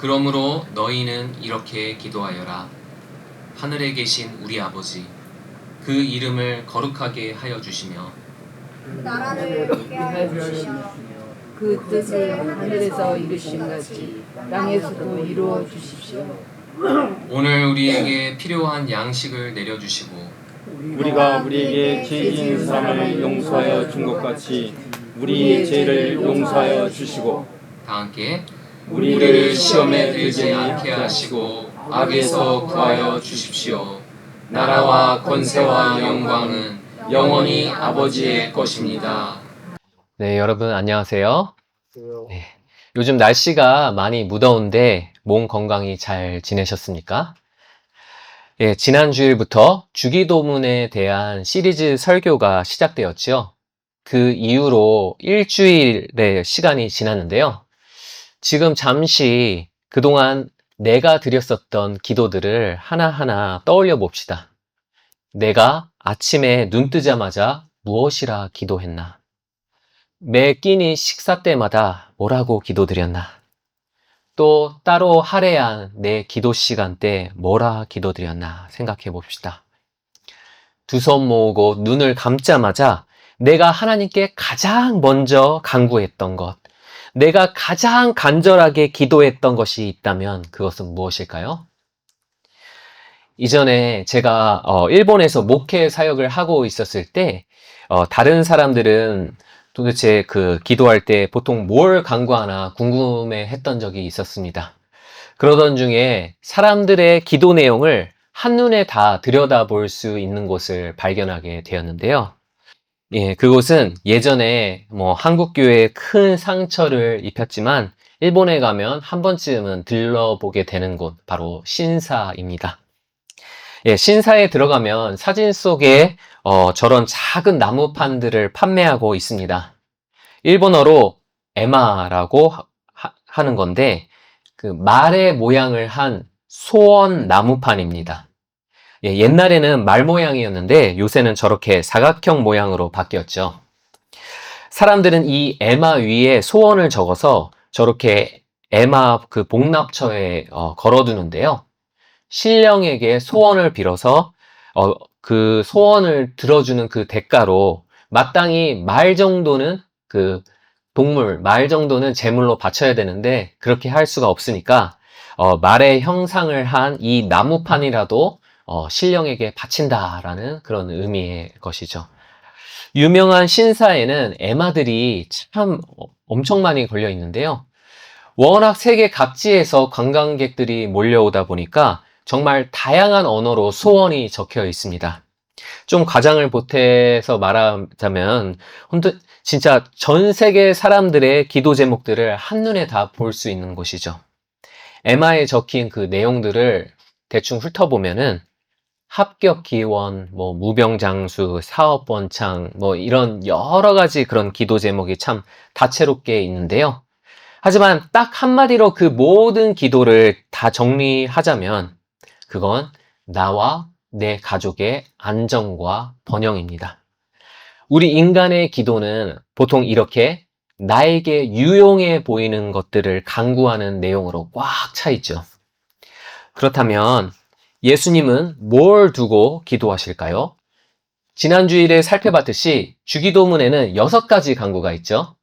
그러므로 너희는 이렇게 기도하여라. 하늘에 계신 우리 아버지, 그 이름을 거룩하게 하여 주시며 나라를 있게 하여 주시며 그 뜻을 하늘에서 이루신 같이 땅에서도 이루어 주십시오. 오늘 우리에게 필요한 양식을 내려주시고 우리가 우리에게 죄 지은 사람을 용서하여 준 것 같이 우리의 죄를 용서하여 주시고 다 함께 우리를 시험에 들지 않게 하시고 악에서 구하여 주십시오. 나라와 권세와 영광은 영원히 아버지의 것입니다. 네, 여러분 안녕하세요. 네, 요즘 날씨가 많이 무더운데 몸 건강히 잘 지내셨습니까? 예, 지난 주일부터 주기도문에 대한 시리즈 설교가 시작되었죠. 그 이후로 일주일의 시간이 지났는데요. 지금 잠시 그동안 내가 드렸었던 기도들을 하나하나 떠올려 봅시다. 내가 아침에 눈 뜨자마자 무엇이라 기도했나? 매 끼니 식사 때마다 뭐라고 기도드렸나? 또 따로 할애한 내 기도 시간 때 뭐라 기도드렸나 생각해 봅시다. 두 손 모으고 눈을 감자마자 내가 하나님께 가장 먼저 간구했던 것, 내가 가장 간절하게 기도했던 것이 있다면 그것은 무엇일까요? 이전에 제가 일본에서 목회 사역을 하고 있었을 때 다른 사람들은 도대체 그 기도할 때 보통 뭘 간구하나 궁금해 했던 적이 있었습니다. 그러던 중에 사람들의 기도 내용을 한눈에 다 들여다볼 수 있는 곳을 발견하게 되었는데요. 예, 그곳은 예전에 한국교회에 큰 상처를 입혔지만 일본에 가면 한 번쯤은 들러보게 되는 곳, 바로 신사입니다. 예, 신사에 들어가면 사진 속에 저런 작은 나무판들을 판매하고 있습니다. 일본어로 에마라고 하는 건데 그 말의 모양을 한 소원 나무판입니다. 예, 옛날에는 말 모양이었는데 요새는 저렇게 사각형 모양으로 바뀌었죠. 사람들은 이 에마 위에 소원을 적어서 저렇게 에마 그 복납처에 걸어두는데요. 신령에게 소원을 빌어서 그 소원을 들어주는 그 대가로 마땅히 말 정도는 그 동물, 말 정도는 제물로 바쳐야 되는데 그렇게 할 수가 없으니까 말의 형상을 한 이 나무판이라도 신령에게 바친다라는 그런 의미의 것이죠. 유명한 신사에는 에마들이 참 엄청 많이 걸려 있는데요. 워낙 세계 각지에서 관광객들이 몰려오다 보니까 정말 다양한 언어로 소원이 적혀 있습니다. 좀 과장을 보태서 말하자면 진짜 전 세계 사람들의 기도 제목들을 한눈에 다 볼 수 있는 곳이죠. 에마에 적힌 그 내용들을 대충 훑어보면은 합격 기원, 무병장수, 사업 번창, 이런 여러 가지 그런 기도 제목이 참 다채롭게 있는데요. 하지만 딱 한마디로 그 모든 기도를 다 정리하자면 그건 나와 내 가족의 안정과 번영입니다. 우리 인간의 기도는 보통 이렇게 나에게 유용해 보이는 것들을 간구하는 내용으로 꽉 차 있죠. 그렇다면 예수님은 뭘 두고 기도하실까요? 지난 주일에 살펴봤듯이 주기도문에는 6가지 간구가 있죠.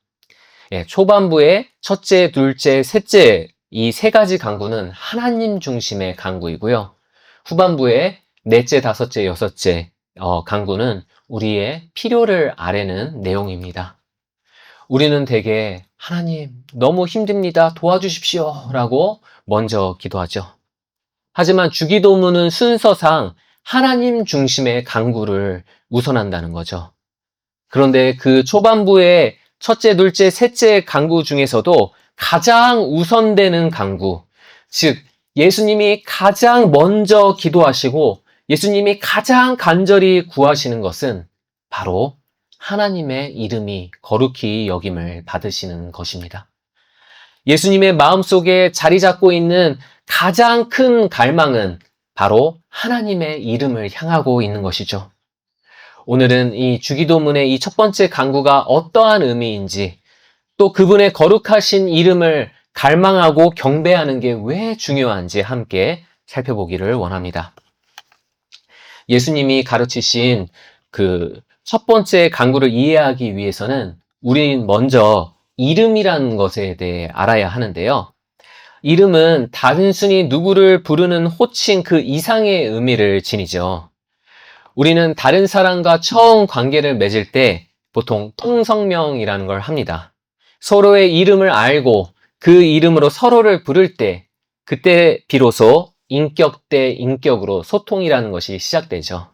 예, 초반부에 첫째, 둘째, 셋째 이 3가지 간구는 하나님 중심의 간구이고요. 후반부에 넷째, 다섯째, 여섯째 간구는 우리의 필요를 아뢰는 내용입니다. 우리는 대개 하나님 너무 힘듭니다. 도와주십시오 라고 먼저 기도하죠. 하지만 주기도문은 순서상 하나님 중심의 간구를 우선한다는 거죠. 그런데 그 초반부에 첫째, 둘째, 셋째 간구 중에서도 가장 우선되는 간구, 즉 예수님이 가장 먼저 기도하시고 예수님이 가장 간절히 구하시는 것은 바로 하나님의 이름이 거룩히 여김을 받으시는 것입니다. 예수님의 마음속에 자리 잡고 있는 가장 큰 갈망은 바로 하나님의 이름을 향하고 있는 것이죠. 오늘은 이 주기도문의 이 첫 번째 간구가 어떠한 의미인지, 또 그분의 거룩하신 이름을 갈망하고 경배하는 게 왜 중요한지 함께 살펴보기를 원합니다. 예수님이 가르치신 그 첫 번째 강구를 이해하기 위해서는 우린 먼저 이름이라는 것에 대해 알아야 하는데요. 이름은 단순히 누구를 부르는 호칭 그 이상의 의미를 지니죠. 우리는 다른 사람과 처음 관계를 맺을 때 보통 통성명이라는 걸 합니다. 서로의 이름을 알고 그 이름으로 서로를 부를 때 그때 비로소 인격 대 인격으로 소통이라는 것이 시작되죠.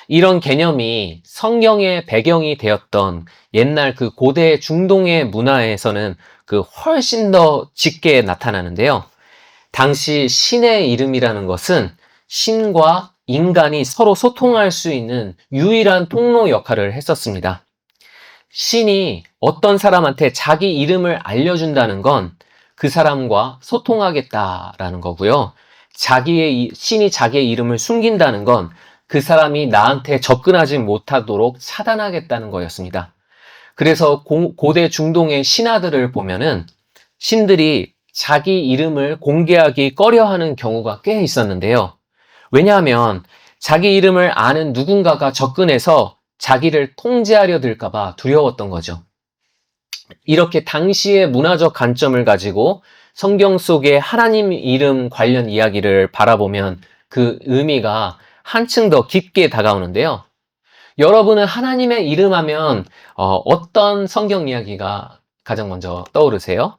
이런 개념이 성경의 배경이 되었던 옛날 그 고대 중동의 문화에서는 그 훨씬 더 짙게 나타나는데요. 당시 신의 이름이라는 것은 신과 인간이 서로 소통할 수 있는 유일한 통로 역할을 했었습니다. 신이 어떤 사람한테 자기 이름을 알려준다는 건 그 사람과 소통하겠다라는 거고요. 신이 자기의 이름을 숨긴다는 건 그 사람이 나한테 접근하지 못하도록 차단하겠다는 거였습니다. 그래서 고대 중동의 신하들을 보면은 신들이 자기 이름을 공개하기 꺼려하는 경우가 꽤 있었는데요. 왜냐하면 자기 이름을 아는 누군가가 접근해서 자기를 통제하려 들까봐 두려웠던 거죠. 이렇게 당시의 문화적 관점을 가지고 성경 속의 하나님 이름 관련 이야기를 바라보면 그 의미가 한층 더 깊게 다가오는데요. 여러분은 하나님의 이름 하면 어떤 성경 이야기가 가장 먼저 떠오르세요?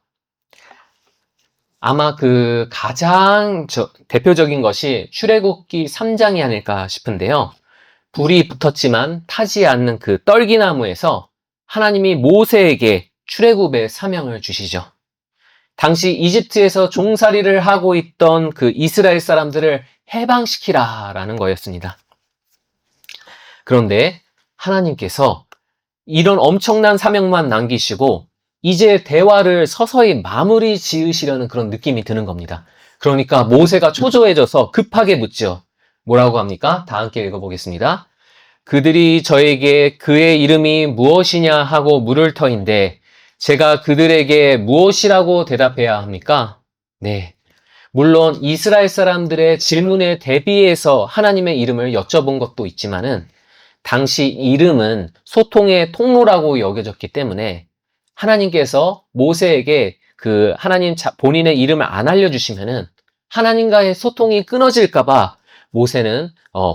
아마 그 가장 대표적인 것이 출애굽기 3장이 아닐까 싶은데요. 불이 붙었지만 타지 않는 그 떨기나무에서 하나님이 모세에게 출애굽의 사명을 주시죠. 당시 이집트에서 종살이를 하고 있던 그 이스라엘 사람들을 해방시키라라는 거였습니다. 그런데 하나님께서 이런 엄청난 사명만 남기시고 이제 대화를 서서히 마무리 지으시려는 그런 느낌이 드는 겁니다. 그러니까 모세가 초조해져서 급하게 묻죠. 뭐라고 합니까? 다 함께 읽어보겠습니다. 그들이 저에게 그의 이름이 무엇이냐 하고 물을 터인데 제가 그들에게 무엇이라고 대답해야 합니까? 네. 물론 이스라엘 사람들의 질문에 대비해서 하나님의 이름을 여쭤본 것도 있지만은 당시 이름은 소통의 통로라고 여겨졌기 때문에 하나님께서 모세에게 그 하나님 본인의 이름을 안 알려주시면은 하나님과의 소통이 끊어질까봐 모세는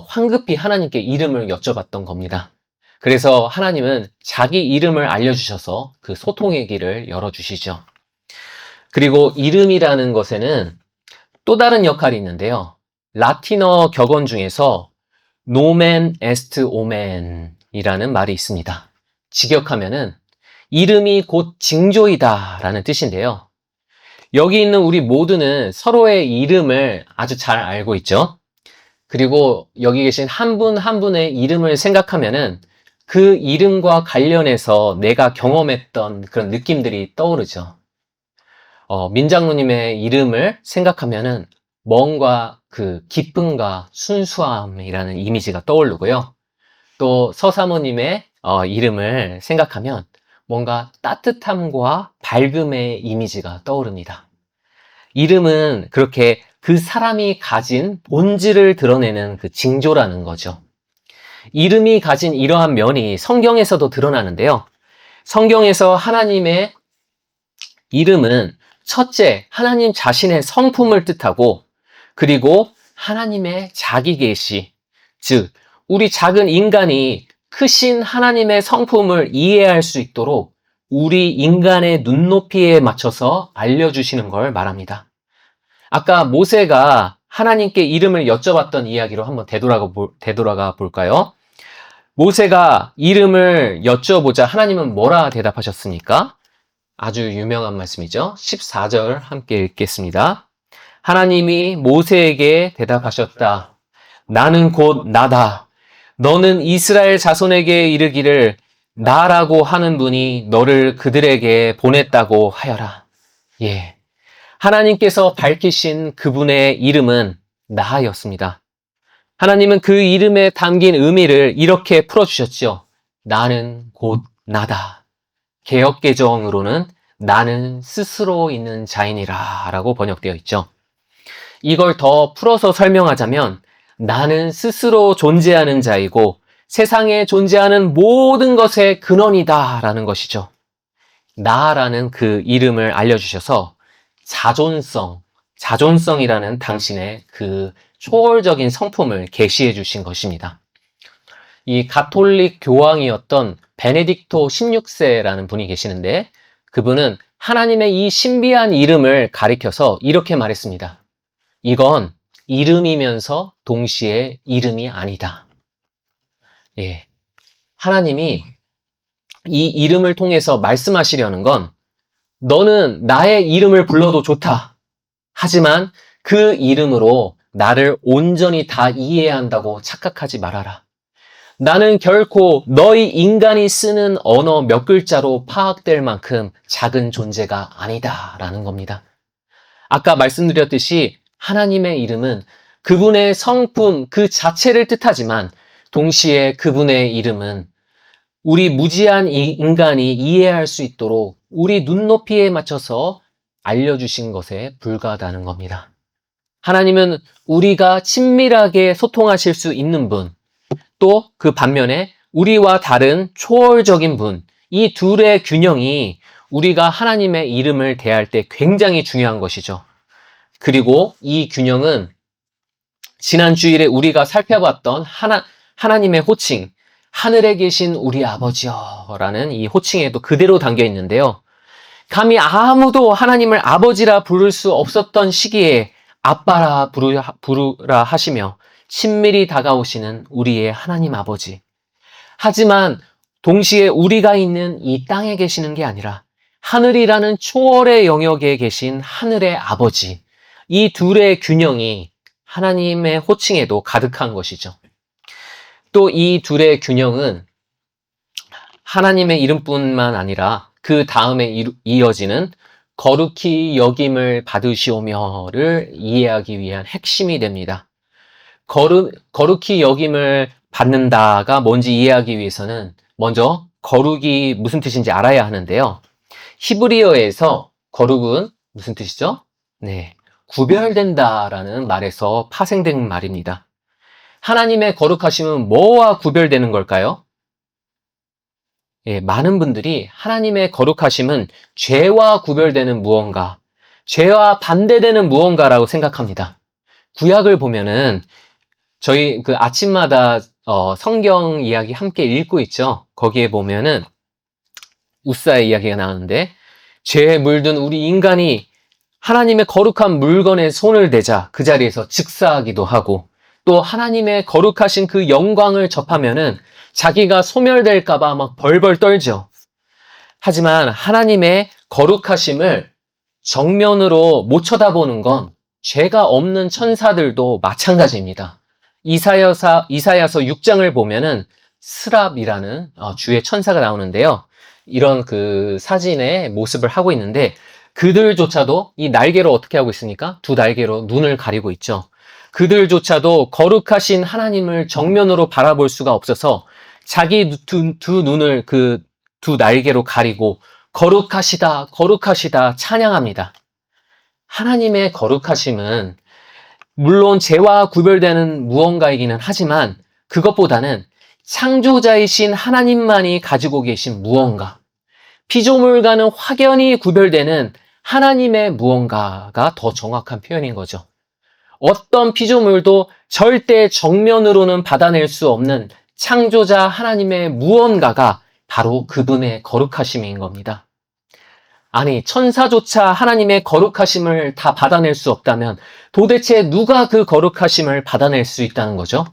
황급히 하나님께 이름을 여쭤봤던 겁니다. 그래서 하나님은 자기 이름을 알려주셔서 그 소통의 길을 열어주시죠. 그리고 이름이라는 것에는 또 다른 역할이 있는데요. 라틴어 격언 중에서 노멘 에스트 오멘 이라는 말이 있습니다. 직역하면은 이름이 곧 징조이다 라는 뜻인데요. 여기 있는 우리 모두는 서로의 이름을 아주 잘 알고 있죠. 그리고 여기 계신 한 분 한 분의 이름을 생각하면은 그 이름과 관련해서 내가 경험했던 그런 느낌들이 떠오르죠. 민장로님의 이름을 생각하면은 뭔가 그 기쁨과 순수함이라는 이미지가 떠오르고요. 또 서사모님의 이름을 생각하면 뭔가 따뜻함과 밝음의 이미지가 떠오릅니다. 이름은 그렇게 그 사람이 가진 본질을 드러내는 그 징조라는 거죠. 이름이 가진 이러한 면이 성경에서도 드러나는데요. 성경에서 하나님의 이름은 첫째, 하나님 자신의 성품을 뜻하고 그리고 하나님의 자기 계시, 즉 우리 작은 인간이 크신 하나님의 성품을 이해할 수 있도록 우리 인간의 눈높이에 맞춰서 알려주시는 걸 말합니다. 아까 모세가 하나님께 이름을 여쭤봤던 이야기로 한번 되돌아가 볼까요? 모세가 이름을 여쭤보자 하나님은 뭐라 대답하셨습니까? 아주 유명한 말씀이죠. 14절 함께 읽겠습니다. 하나님이 모세에게 대답하셨다. 나는 곧 나다. 너는 이스라엘 자손에게 이르기를 나라고 하는 분이 너를 그들에게 보냈다고 하여라. 예. 하나님께서 밝히신 그분의 이름은 나였습니다. 하나님은 그 이름에 담긴 의미를 이렇게 풀어주셨죠. 나는 곧 나다. 개역개정으로는 나는 스스로 있는 자이니라 라고 번역되어 있죠. 이걸 더 풀어서 설명하자면 나는 스스로 존재하는 자이고 세상에 존재하는 모든 것의 근원이다 라는 것이죠. 나라는 그 이름을 알려주셔서 자존성이라는 당신의 그 초월적인 성품을 계시해 주신 것입니다. 이 가톨릭 교황이었던 베네딕토 16세라는 분이 계시는데 그분은 하나님의 이 신비한 이름을 가리켜서 이렇게 말했습니다. 이건 이름이면서 동시에 이름이 아니다. 예. 하나님이 이 이름을 통해서 말씀하시려는 건 너는 나의 이름을 불러도 좋다. 하지만 그 이름으로 나를 온전히 다 이해해야 한다고 착각하지 말아라. 나는 결코 너희 인간이 쓰는 언어 몇 글자로 파악될 만큼 작은 존재가 아니다. 라는 겁니다. 아까 말씀드렸듯이 하나님의 이름은 그분의 성품 그 자체를 뜻하지만 동시에 그분의 이름은 우리 무지한 인간이 이해할 수 있도록 우리 눈높이에 맞춰서 알려주신 것에 불과하다는 겁니다. 하나님은 우리가 친밀하게 소통하실 수 있는 분, 또 그 반면에 우리와 다른 초월적인 분, 이 둘의 균형이 우리가 하나님의 이름을 대할 때 굉장히 중요한 것이죠. 그리고 이 균형은 지난 주일에 우리가 살펴봤던 하나님의 호칭, 하늘에 계신 우리 아버지여 라는 이 호칭에도 그대로 담겨 있는데요. 감히 아무도 하나님을 아버지라 부를 수 없었던 시기에 아빠라 부르라 하시며 친밀히 다가오시는 우리의 하나님 아버지. 하지만 동시에 우리가 있는 이 땅에 계시는 게 아니라 하늘이라는 초월의 영역에 계신 하늘의 아버지. 이 둘의 균형이 하나님의 호칭에도 가득한 것이죠. 또 이 둘의 균형은 하나님의 이름뿐만 아니라 그 다음에 이어지는 거룩히 여김을 받으시오며를 이해하기 위한 핵심이 됩니다. 거룩히 여김을 받는다가 뭔지 이해하기 위해서는 먼저 거룩이 무슨 뜻인지 알아야 하는데요. 히브리어에서 거룩은 무슨 뜻이죠? 네, 구별된다라는 말에서 파생된 말입니다. 하나님의 거룩하심은 뭐와 구별되는 걸까요? 예, 많은 분들이 하나님의 거룩하심은 죄와 구별되는 무언가, 죄와 반대되는 무언가라고 생각합니다. 구약을 보면은 저희 그 아침마다 성경 이야기 함께 읽고 있죠. 거기에 보면은 우사의 이야기가 나오는데 죄에 물든 우리 인간이 하나님의 거룩한 물건에 손을 대자 그 자리에서 즉사하기도 하고 또 하나님의 거룩하신 그 영광을 접하면은 자기가 소멸될까봐 막 벌벌 떨죠. 하지만 하나님의 거룩하심을 정면으로 못 쳐다보는 건 죄가 없는 천사들도 마찬가지입니다. 이사야서 6장을 보면은 스랍이라는 주의 천사가 나오는데요. 이런 그 사진의 모습을 하고 있는데 그들조차도 이 날개로 어떻게 하고 있습니까? 두 날개로 눈을 가리고 있죠. 그들조차도 거룩하신 하나님을 정면으로 바라볼 수가 없어서 자기 두 눈을 그 두 날개로 가리고 거룩하시다, 거룩하시다 찬양합니다. 하나님의 거룩하심은 물론 죄와 구별되는 무언가이기는 하지만 그것보다는 창조자이신 하나님만이 가지고 계신 무언가, 피조물과는 확연히 구별되는 하나님의 무언가가 더 정확한 표현인 거죠. 어떤 피조물도 절대 정면으로는 받아낼 수 없는 창조자 하나님의 무언가가 바로 그분의 거룩하심인 겁니다. 아니, 천사조차 하나님의 거룩하심을 다 받아낼 수 없다면 도대체 누가 그 거룩하심을 받아낼 수 있다는 거죠?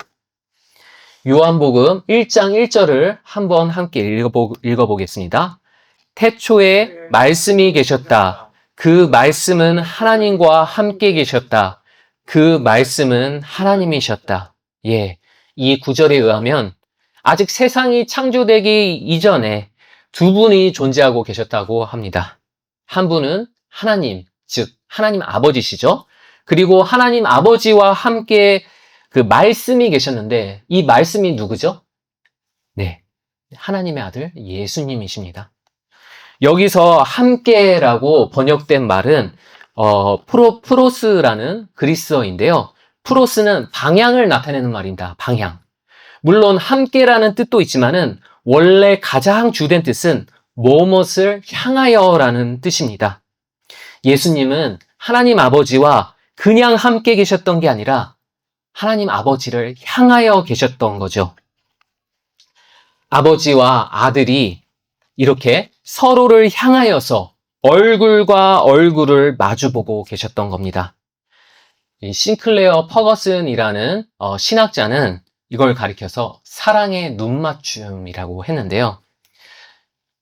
요한복음 1장 1절을 한번 함께 읽어보겠습니다. 태초에 말씀이 계셨다. 그 말씀은 하나님과 함께 계셨다. 그 말씀은 하나님이셨다. 예, 이 구절에 의하면 아직 세상이 창조되기 이전에 두 분이 존재하고 계셨다고 합니다. 한 분은 하나님, 즉 하나님 아버지시죠. 그리고 하나님 아버지와 함께 그 말씀이 계셨는데 이 말씀이 누구죠? 네, 하나님의 아들 예수님이십니다. 여기서 함께라고 번역된 말은 프로스라는 그리스어인데요. 프로스는 방향을 나타내는 말입니다. 방향. 물론 함께라는 뜻도 있지만은 원래 가장 주된 뜻은 무엇을 향하여라는 뜻입니다. 예수님은 하나님 아버지와 그냥 함께 계셨던 게 아니라 하나님 아버지를 향하여 계셨던 거죠. 아버지와 아들이 이렇게 서로를 향하여서 얼굴과 얼굴을 마주보고 계셨던 겁니다. 이 싱클레어 퍼거슨이라는 신학자는 이걸 가리켜서 사랑의 눈맞춤이라고 했는데요.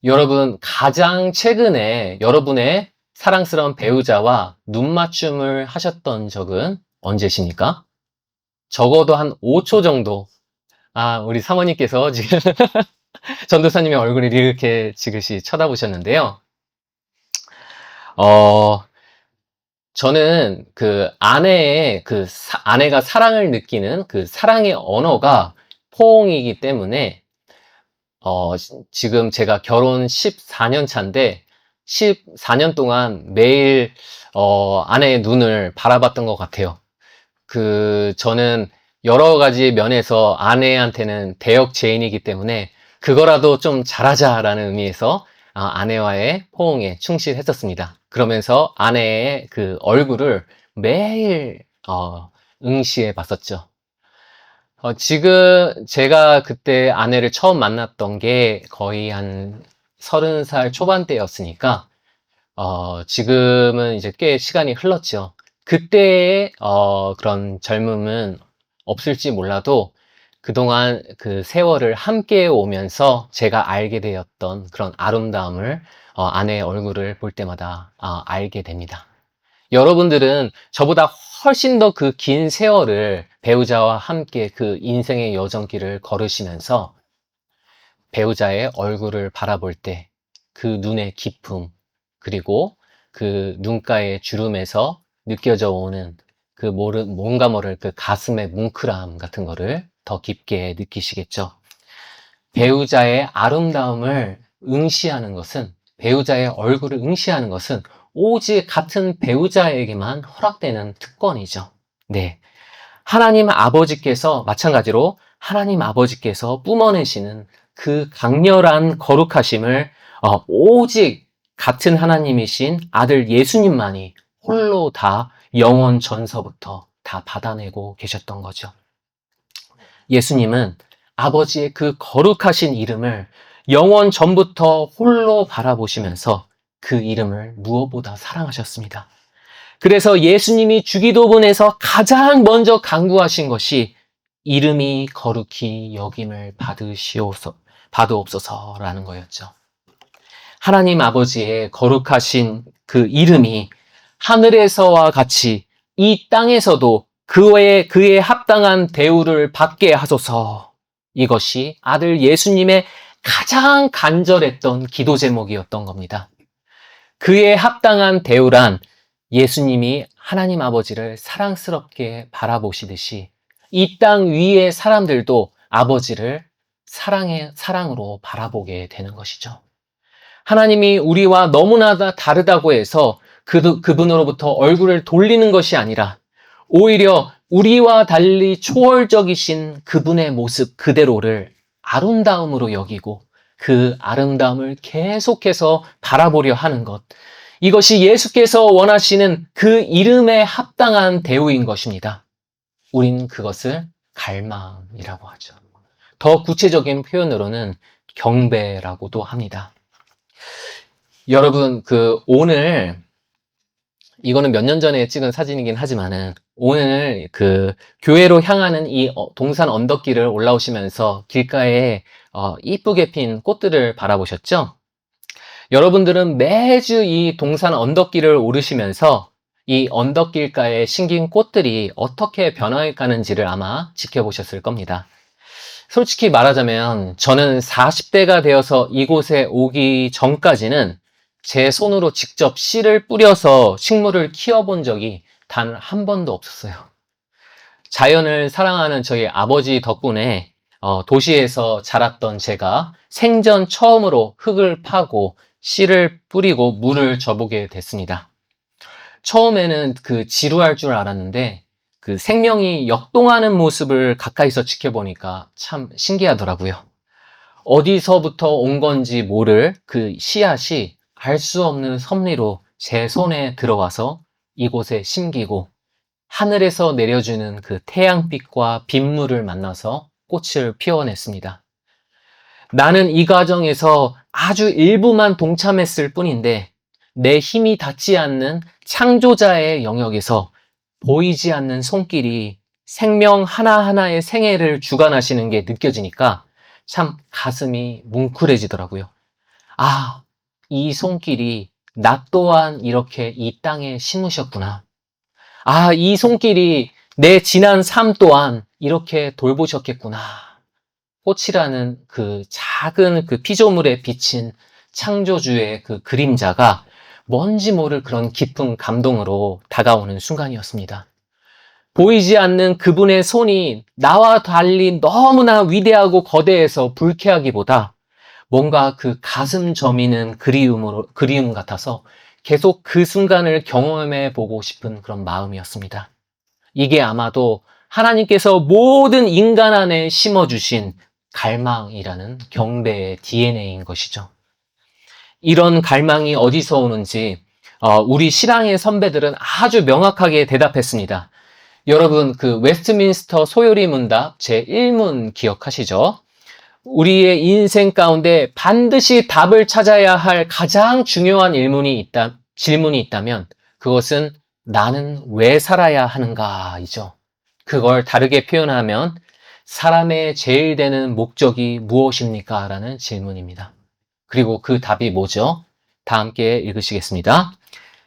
여러분, 가장 최근에 여러분의 사랑스러운 배우자와 눈맞춤을 하셨던 적은 언제십니까? 적어도 한 5초 정도. 우리 사모님께서 지금 전도사님의 얼굴을 이렇게 지그시 쳐다보셨는데요. 저는 그 아내의 아내가 사랑을 느끼는 그 사랑의 언어가 포옹이기 때문에 지금 제가 결혼 14년 차인데 14년 동안 매일 아내의 눈을 바라봤던 것 같아요. 저는 여러 가지 면에서 아내한테는 대역 죄인이기 때문에 그거라도 좀 잘하자라는 의미에서 아내와의 포옹에 충실했었습니다. 그러면서 아내의 그 얼굴을 매일 응시해 봤었죠. 지금 제가 그때 아내를 처음 만났던 게 거의 한 30살 초반대였으니까 지금은 이제 꽤 시간이 흘렀죠. 그때의 그런 젊음은 없을지 몰라도 그동안 그 세월을 함께 오면서 제가 알게 되었던 그런 아름다움을 아내의 얼굴을 볼 때마다 알게 됩니다. 여러분들은 저보다 훨씬 더 그 긴 세월을 배우자와 함께 그 인생의 여정길을 걸으시면서 배우자의 얼굴을 바라볼 때 그 눈의 기쁨, 그리고 그 눈가의 주름에서 느껴져 오는 그 뭔가 모를 그 가슴의 뭉클함 같은 거를 더 깊게 느끼시겠죠. 배우자의 아름다움을 응시하는 것은, 배우자의 얼굴을 응시하는 것은 오직 같은 배우자에게만 허락되는 특권이죠. 네. 하나님 아버지께서, 마찬가지로 하나님 아버지께서 뿜어내시는 그 강렬한 거룩하심을 오직 같은 하나님이신 아들 예수님만이 홀로 다 영원 전서부터 다 받아내고 계셨던 거죠. 예수님은 아버지의 그 거룩하신 이름을 영원 전부터 홀로 바라보시면서 그 이름을 무엇보다 사랑하셨습니다. 그래서 예수님이 주기도문에서 가장 먼저 간구하신 것이 이름이 거룩히 여김을 받으옵소서라는 거였죠. 하나님 아버지의 거룩하신 그 이름이 하늘에서와 같이 이 땅에서도 그의 합당한 대우를 받게 하소서. 이것이 아들 예수님의 가장 간절했던 기도 제목이었던 겁니다. 그의 합당한 대우란 예수님이 하나님 아버지를 사랑스럽게 바라보시듯이 이 땅 위의 사람들도 아버지를 사랑으로 바라보게 되는 것이죠. 하나님이 우리와 너무나 다르다고 해서 그분으로부터 얼굴을 돌리는 것이 아니라 오히려 우리와 달리 초월적이신 그분의 모습 그대로를 아름다움으로 여기고 그 아름다움을 계속해서 바라보려 하는 것. 이것이 예수께서 원하시는 그 이름에 합당한 대우인 것입니다. 우린 그것을 갈망이라고 하죠. 더 구체적인 표현으로는 경배라고도 합니다. 여러분, 오늘, 이거는 몇 년 전에 찍은 사진이긴 하지만은, 오늘 교회로 향하는 이 동산 언덕길을 올라오시면서 길가에 이쁘게 핀 꽃들을 바라보셨죠? 여러분들은 매주 이 동산 언덕길을 오르시면서 이 언덕길가에 심긴 꽃들이 어떻게 변화해가는지를 아마 지켜보셨을 겁니다. 솔직히 말하자면 저는 40대가 되어서 이곳에 오기 전까지는 제 손으로 직접 씨를 뿌려서 식물을 키워본 적이 단 한 번도 없었어요. 자연을 사랑하는 저희 아버지 덕분에 도시에서 자랐던 제가 생전 처음으로 흙을 파고 씨를 뿌리고 물을 줘보게 됐습니다. 처음에는 그 지루할 줄 알았는데 그 생명이 역동하는 모습을 가까이서 지켜보니까 참 신기하더라고요. 어디서부터 온 건지 모를 그 씨앗이 알 수 없는 섭리로 제 손에 들어와서 이곳에 심기고 하늘에서 내려주는 그 태양빛과 빗물을 만나서 꽃을 피워냈습니다. 나는 이 과정에서 아주 일부만 동참했을 뿐인데 내 힘이 닿지 않는 창조자의 영역에서 보이지 않는 손길이 생명 하나하나의 생애를 주관하시는 게 느껴지니까 참 가슴이 뭉클해지더라고요. 아, 이 손길이 나 또한 이렇게 이 땅에 심으셨구나. 아, 이 손길이 내 지난 삶 또한 이렇게 돌보셨겠구나. 꽃이라는 그 작은 그 피조물에 비친 창조주의 그 그림자가 뭔지 모를 그런 깊은 감동으로 다가오는 순간이었습니다. 보이지 않는 그분의 손이 나와 달리 너무나 위대하고 거대해서 불쾌하기보다 뭔가 그 가슴 저미는 그리움 같아서 계속 그 순간을 경험해 보고 싶은 그런 마음이었습니다. 이게 아마도 하나님께서 모든 인간 안에 심어주신 갈망이라는 경배의 DNA인 것이죠. 이런 갈망이 어디서 오는지 우리 신앙의 선배들은 아주 명확하게 대답했습니다. 여러분 그 웨스트민스터 소요리 문답 제1문 기억하시죠? 우리의 인생 가운데 반드시 답을 찾아야 할 가장 중요한 질문이 있다면 그것은 나는 왜 살아야 하는가이죠. 그걸 다르게 표현하면 사람의 제일 되는 목적이 무엇입니까? 라는 질문입니다. 그리고 그 답이 뭐죠? 다 함께 읽으시겠습니다.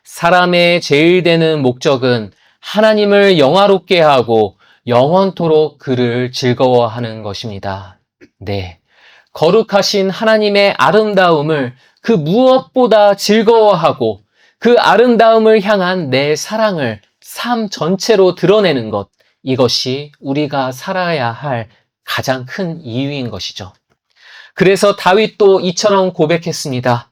사람의 제일 되는 목적은 하나님을 영화롭게 하고 영원토록 그를 즐거워하는 것입니다. 네. 거룩하신 하나님의 아름다움을 그 무엇보다 즐거워하고 그 아름다움을 향한 내 사랑을 삶 전체로 드러내는 것, 이것이 우리가 살아야 할 가장 큰 이유인 것이죠. 그래서 다윗도 이처럼 고백했습니다.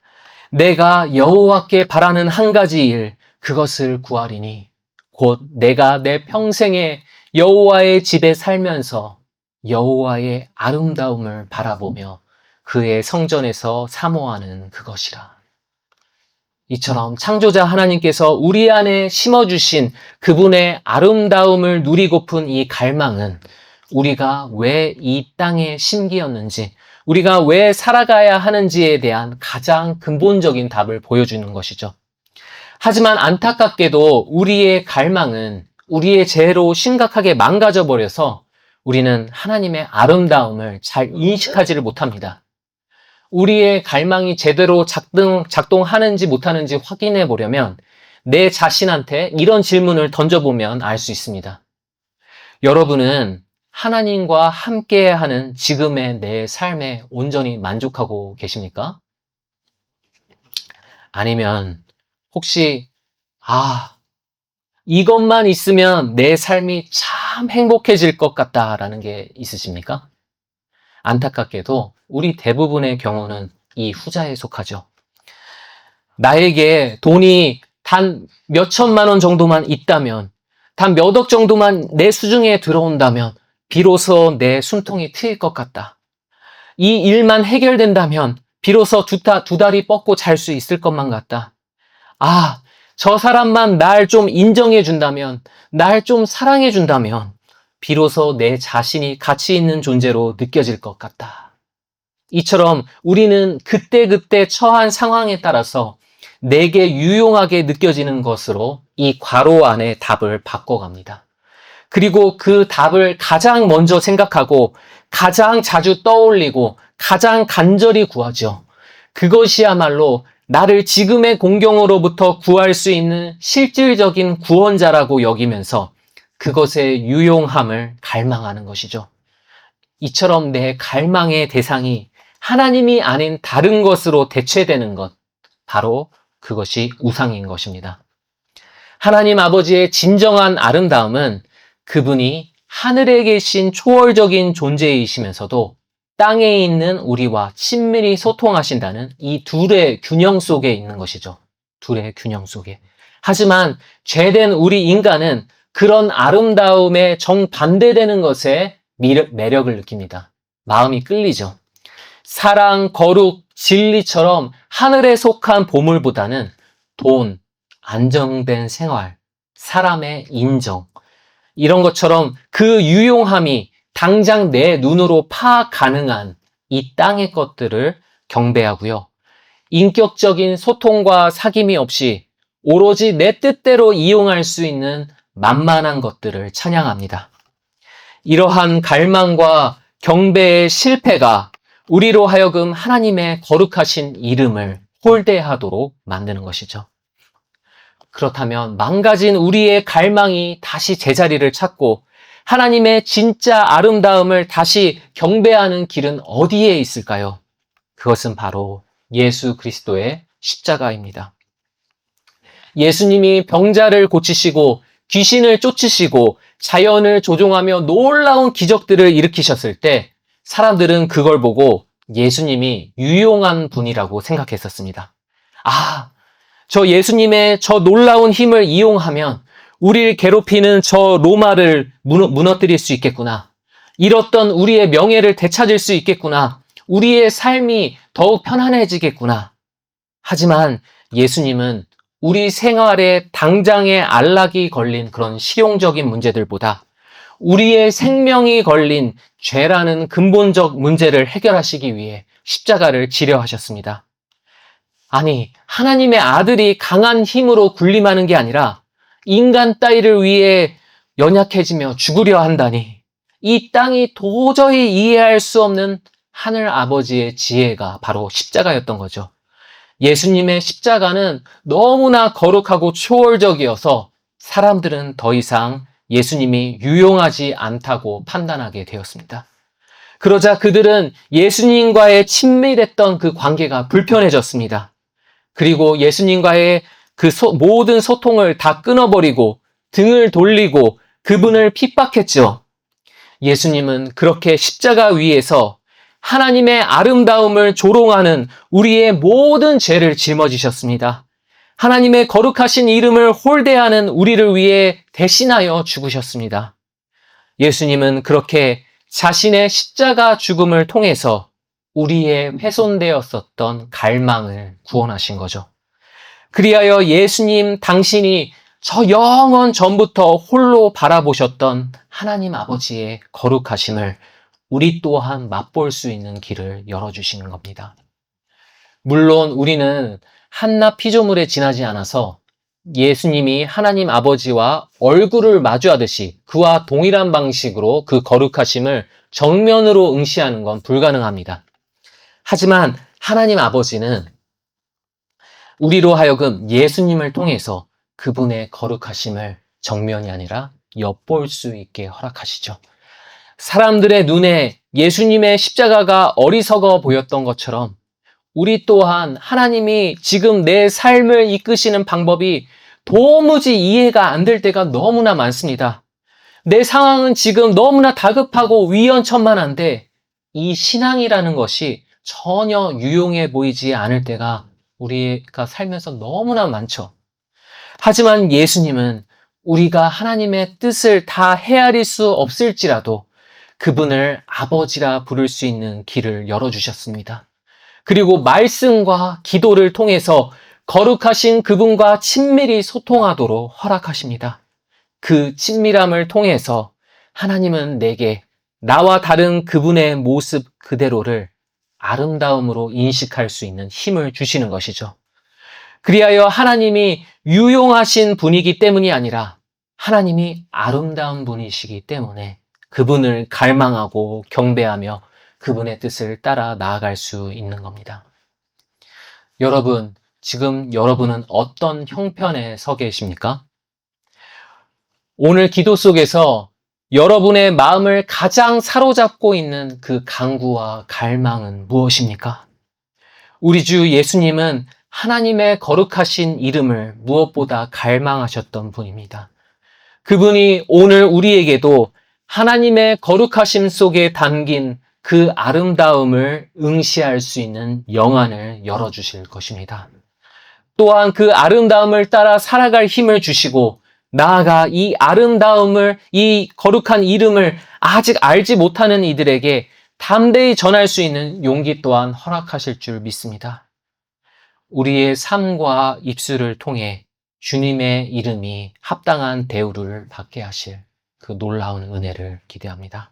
내가 여호와께 바라는 한 가지 일, 그것을 구하리니 곧 내가 내 평생에 여호와의 집에 살면서 여호와의 아름다움을 바라보며 그의 성전에서 사모하는 그것이라. 이처럼 창조자 하나님께서 우리 안에 심어주신 그분의 아름다움을 누리고픈 이 갈망은 우리가 왜 이 땅에 심기였는지, 우리가 왜 살아가야 하는지에 대한 가장 근본적인 답을 보여주는 것이죠. 하지만 안타깝게도 우리의 갈망은 우리의 죄로 심각하게 망가져 버려서 우리는 하나님의 아름다움을 잘 인식하지를 못합니다. 우리의 갈망이 제대로 작동하는지 못하는지 확인해 보려면 내 자신한테 이런 질문을 던져보면 알 수 있습니다. 여러분은 하나님과 함께하는 지금의 내 삶에 온전히 만족하고 계십니까? 아니면 혹시 이것만 있으면 내 삶이 참 행복해질 것 같다라는 게 있으십니까? 안타깝게도 우리 대부분의 경우는 이 후자에 속하죠. 나에게 돈이 단 몇 천만 원 정도만 있다면, 단 몇 억 정도만 내 수중에 들어온다면 비로소 내 숨통이 트일 것 같다. 이 일만 해결된다면 비로소 두 다리 뻗고 잘 수 있을 것만 같다. 저 사람만 날 좀 인정해 준다면, 날 좀 사랑해 준다면 비로소 내 자신이 가치 있는 존재로 느껴질 것 같다. 이처럼 우리는 그때그때 처한 상황에 따라서 내게 유용하게 느껴지는 것으로 이 괄호 안에 답을 바꿔갑니다. 그리고 그 답을 가장 먼저 생각하고 가장 자주 떠올리고 가장 간절히 구하죠. 그것이야말로 나를 지금의 공경으로부터 구할 수 있는 실질적인 구원자라고 여기면서 그것의 유용함을 갈망하는 것이죠. 이처럼 내 갈망의 대상이 하나님이 아닌 다른 것으로 대체되는 것, 바로 그것이 우상인 것입니다. 하나님 아버지의 진정한 아름다움은 그분이 하늘에 계신 초월적인 존재이시면서도 땅에 있는 우리와 친밀히 소통하신다는 이 둘의 균형 속에 있는 것이죠. 둘의 균형 속에. 하지만 죄된 우리 인간은 그런 아름다움에 정반대되는 것에 매력을 느낍니다. 마음이 끌리죠. 사랑, 거룩, 진리처럼 하늘에 속한 보물보다는 돈, 안정된 생활, 사람의 인정, 이런 것처럼 그 유용함이 당장 내 눈으로 파악 가능한 이 땅의 것들을 경배하고요. 인격적인 소통과 사귐이 없이 오로지 내 뜻대로 이용할 수 있는 만만한 것들을 찬양합니다. 이러한 갈망과 경배의 실패가 우리로 하여금 하나님의 거룩하신 이름을 홀대하도록 만드는 것이죠. 그렇다면 망가진 우리의 갈망이 다시 제자리를 찾고 하나님의 진짜 아름다움을 다시 경배하는 길은 어디에 있을까요? 그것은 바로 예수 그리스도의 십자가입니다. 예수님이 병자를 고치시고 귀신을 쫓으시고 자연을 조종하며 놀라운 기적들을 일으키셨을 때 사람들은 그걸 보고 예수님이 유용한 분이라고 생각했었습니다. 아, 저 예수님의 저 놀라운 힘을 이용하면 우리를 괴롭히는 저 로마를 무너뜨릴 수 있겠구나. 잃었던 우리의 명예를 되찾을 수 있겠구나. 우리의 삶이 더욱 편안해지겠구나. 하지만 예수님은 우리 생활에 당장의 안락이 걸린 그런 실용적인 문제들보다 우리의 생명이 걸린 죄라는 근본적 문제를 해결하시기 위해 십자가를 지려 하셨습니다. 아니, 하나님의 아들이 강한 힘으로 군림하는 게 아니라 인간 따위를 위해 연약해지며 죽으려 한다니, 이 땅이 도저히 이해할 수 없는 하늘 아버지의 지혜가 바로 십자가였던 거죠. 예수님의 십자가는 너무나 거룩하고 초월적이어서 사람들은 더 이상 예수님이 유용하지 않다고 판단하게 되었습니다. 그러자 그들은 예수님과의 친밀했던 그 관계가 불편해졌습니다. 그리고 예수님과의 그 모든 소통을 다 끊어버리고 등을 돌리고 그분을 핍박했죠. 예수님은 그렇게 십자가 위에서 하나님의 아름다움을 조롱하는 우리의 모든 죄를 짊어지셨습니다. 하나님의 거룩하신 이름을 홀대하는 우리를 위해 대신하여 죽으셨습니다. 예수님은 그렇게 자신의 십자가 죽음을 통해서 우리의 훼손되었었던 갈망을 구원하신 거죠. 그리하여 예수님 당신이 저 영원 전부터 홀로 바라보셨던 하나님 아버지의 거룩하심을 우리 또한 맛볼 수 있는 길을 열어주시는 겁니다. 물론 우리는 한낱 피조물에 지나지 않아서 예수님이 하나님 아버지와 얼굴을 마주하듯이 그와 동일한 방식으로 그 거룩하심을 정면으로 응시하는 건 불가능합니다. 하지만 하나님 아버지는 우리로 하여금 예수님을 통해서 그분의 거룩하심을 정면이 아니라 엿볼 수 있게 허락하시죠. 사람들의 눈에 예수님의 십자가가 어리석어 보였던 것처럼 우리 또한 하나님이 지금 내 삶을 이끄시는 방법이 도무지 이해가 안 될 때가 너무나 많습니다. 내 상황은 지금 너무나 다급하고 위험천만한데 이 신앙이라는 것이 전혀 유용해 보이지 않을 때가 우리가 살면서 너무나 많죠. 하지만 예수님은 우리가 하나님의 뜻을 다 헤아릴 수 없을지라도 그분을 아버지라 부를 수 있는 길을 열어주셨습니다. 그리고 말씀과 기도를 통해서 거룩하신 그분과 친밀히 소통하도록 허락하십니다. 그 친밀함을 통해서 하나님은 내게 나와 다른 그분의 모습 그대로를 아름다움으로 인식할 수 있는 힘을 주시는 것이죠. 그리하여 하나님이 유용하신 분이기 때문이 아니라 하나님이 아름다운 분이시기 때문에 그분을 갈망하고 경배하며 그분의 뜻을 따라 나아갈 수 있는 겁니다. 여러분, 지금 여러분은 어떤 형편에 서 계십니까? 오늘 기도 속에서 여러분의 마음을 가장 사로잡고 있는 그 간구와 갈망은 무엇입니까? 우리 주 예수님은 하나님의 거룩하신 이름을 무엇보다 갈망하셨던 분입니다. 그분이 오늘 우리에게도 하나님의 거룩하심 속에 담긴 그 아름다움을 응시할 수 있는 영안을 열어주실 것입니다. 또한 그 아름다움을 따라 살아갈 힘을 주시고 나아가 이 아름다움을, 이 거룩한 이름을 아직 알지 못하는 이들에게 담대히 전할 수 있는 용기 또한 허락하실 줄 믿습니다. 우리의 삶과 입술을 통해 주님의 이름이 합당한 대우를 받게 하실 그 놀라운 은혜를 기대합니다.